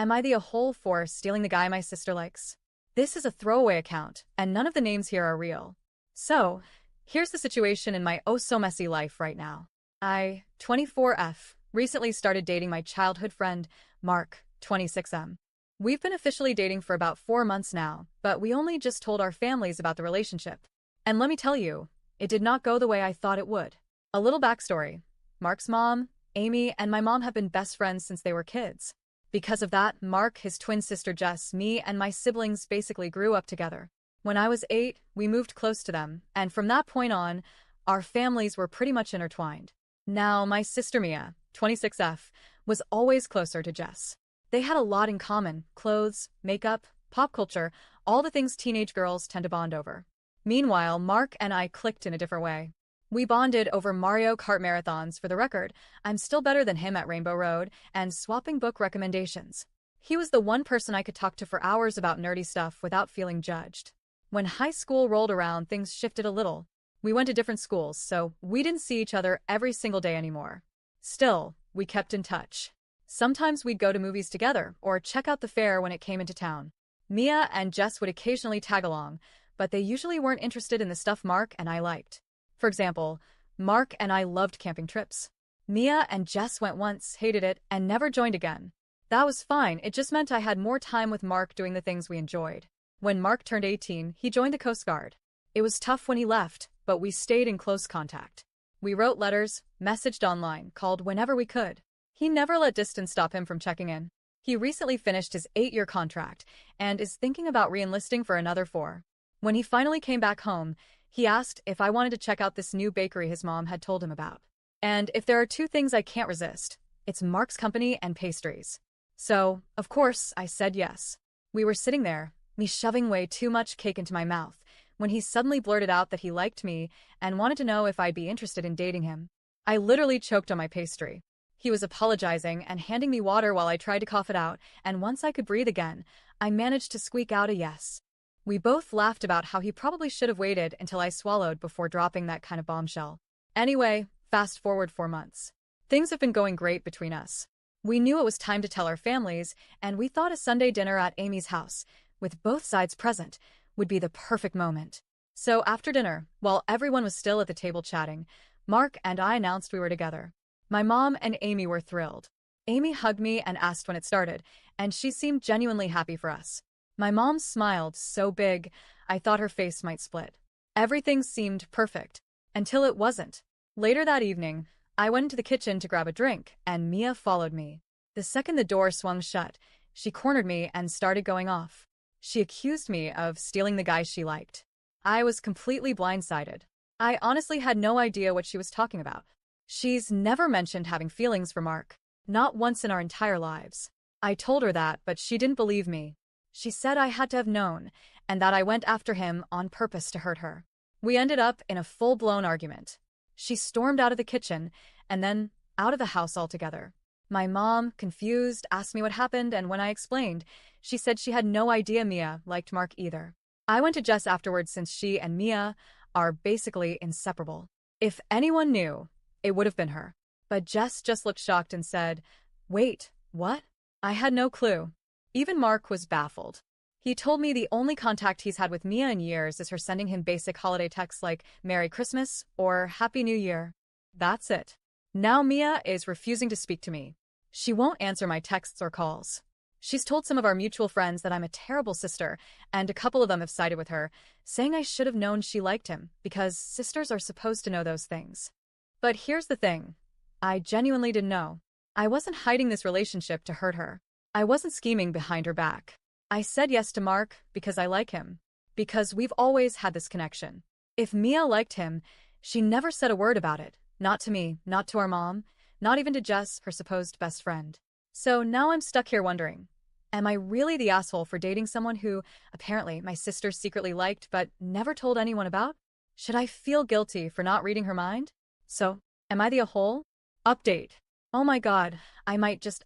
Am I the a-hole for stealing the guy my sister likes? This is a throwaway account, and none of the names here are real. So, here's the situation in my oh-so-messy life right now. I, 24F, recently started dating my childhood friend, Mark, 26M. We've been officially dating for about 4 months now, but we only just told our families about the relationship. And let me tell you, it did not go the way I thought it would. A little backstory. Mark's mom, Amy, and my mom have been best friends since they were kids. Because of that, Mark, his twin sister Jess, me, and my siblings basically grew up together. When I was 8, we moved close to them, and from that point on, our families were pretty much intertwined. Now, my sister Mia, 26F, was always closer to Jess. They had a lot in common: clothes, makeup, pop culture, all the things teenage girls tend to bond over. Meanwhile, Mark and I clicked in a different way. We bonded over Mario Kart marathons. For the record, I'm still better than him at Rainbow Road, and swapping book recommendations. He was the one person I could talk to for hours about nerdy stuff without feeling judged. When high school rolled around, things shifted a little. We went to different schools, so we didn't see each other every single day anymore. Still, we kept in touch. Sometimes we'd go to movies together, or check out the fair when it came into town. Mia and Jess would occasionally tag along, but they usually weren't interested in the stuff Mark and I liked. For example, Mark and I loved camping trips. Mia and Jess went once, hated it, and never joined again. That was fine, it just meant I had more time with Mark doing the things we enjoyed. When Mark turned 18, he joined the Coast Guard. It was tough when he left, but we stayed in close contact. We wrote letters, messaged online, called whenever we could. He never let distance stop him from checking in. He recently finished his 8-year contract and is thinking about re-enlisting for another 4. When he finally came back home, he asked if I wanted to check out this new bakery his mom had told him about. And if there are 2 things I can't resist, it's Mark's company and pastries. So, of course, I said yes. We were sitting there, me shoving way too much cake into my mouth, when he suddenly blurted out that he liked me and wanted to know if I'd be interested in dating him. I literally choked on my pastry. He was apologizing and handing me water while I tried to cough it out, and once I could breathe again, I managed to squeak out a yes. We both laughed about how he probably should have waited until I swallowed before dropping that kind of bombshell. Anyway, fast forward 4 months. Things have been going great between us. We knew it was time to tell our families, and we thought a Sunday dinner at Amy's house, with both sides present, would be the perfect moment. So after dinner, while everyone was still at the table chatting, Mark and I announced we were together. My mom and Amy were thrilled. Amy hugged me and asked when it started, and she seemed genuinely happy for us. My mom smiled so big, I thought her face might split. Everything seemed perfect, until it wasn't. Later that evening, I went into the kitchen to grab a drink, and Mia followed me. The second the door swung shut, she cornered me and started going off. She accused me of stealing the guy she liked. I was completely blindsided. I honestly had no idea what she was talking about. She's never mentioned having feelings for Mark, not once in our entire lives. I told her that, but she didn't believe me. She said I had to have known, and that I went after him on purpose to hurt her. We ended up in a full-blown argument. She stormed out of the kitchen, and then out of the house altogether. My mom, confused, asked me what happened, and when I explained, she said she had no idea Mia liked Mark either. I went to Jess afterwards since she and Mia are basically inseparable. If anyone knew, it would have been her. But Jess just looked shocked and said, "Wait, what?" I had no clue. Even Mark was baffled. He told me the only contact he's had with Mia in years is her sending him basic holiday texts like Merry Christmas or Happy New Year. That's it. Now Mia is refusing to speak to me. She won't answer my texts or calls. She's told some of our mutual friends that I'm a terrible sister, and a couple of them have sided with her, saying I should have known she liked him, because sisters are supposed to know those things. But here's the thing. I genuinely didn't know. I wasn't hiding this relationship to hurt her. I wasn't scheming behind her back. I said yes to Mark because I like him. Because we've always had this connection. If Mia liked him, she never said a word about it. Not to me, not to our mom, not even to Jess, her supposed best friend. So now I'm stuck here wondering, am I really the asshole for dating someone who, apparently, my sister secretly liked but never told anyone about? Should I feel guilty for not reading her mind? So, am I the a-hole? Update. Oh my god, I might just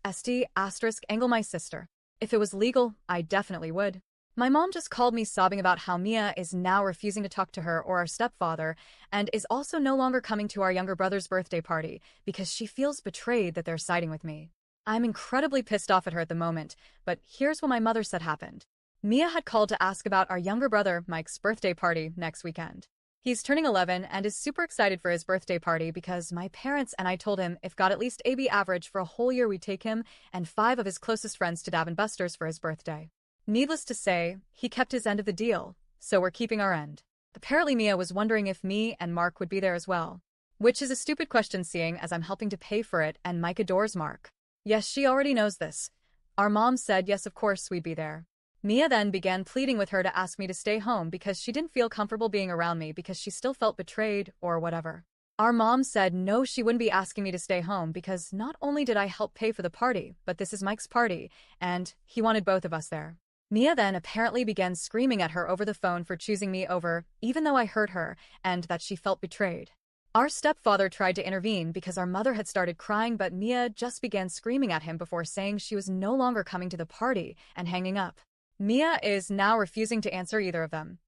angle my sister. If it was legal, I definitely would. My mom just called me sobbing about how Mia is now refusing to talk to her or our stepfather, and is also no longer coming to our younger brother's birthday party because she feels betrayed that they're siding with me. I'm incredibly pissed off at her at the moment, but here's what my mother said happened. Mia had called to ask about our younger brother, Mike's birthday party next weekend. He's turning 11 and is super excited for his birthday party because my parents and I told him if got at least AB average for a whole year we'd take him and 5 of his closest friends to Dab and Buster's for his birthday. Needless to say, he kept his end of the deal, so we're keeping our end. Apparently Mia was wondering if me and Mark would be there as well. Which is a stupid question seeing as I'm helping to pay for it and Mike adores Mark. Yes, she already knows this. Our mom said yes, of course we'd be there. Mia then began pleading with her to ask me to stay home because she didn't feel comfortable being around me because she still felt betrayed or whatever. Our mom said no, she wouldn't be asking me to stay home because not only did I help pay for the party, but this is Mike's party, and he wanted both of us there. Mia then apparently began screaming at her over the phone for choosing me over, even though I hurt her, and that she felt betrayed. Our stepfather tried to intervene because our mother had started crying, but Mia just began screaming at him before saying she was no longer coming to the party and hanging up. Mia is now refusing to answer either of them.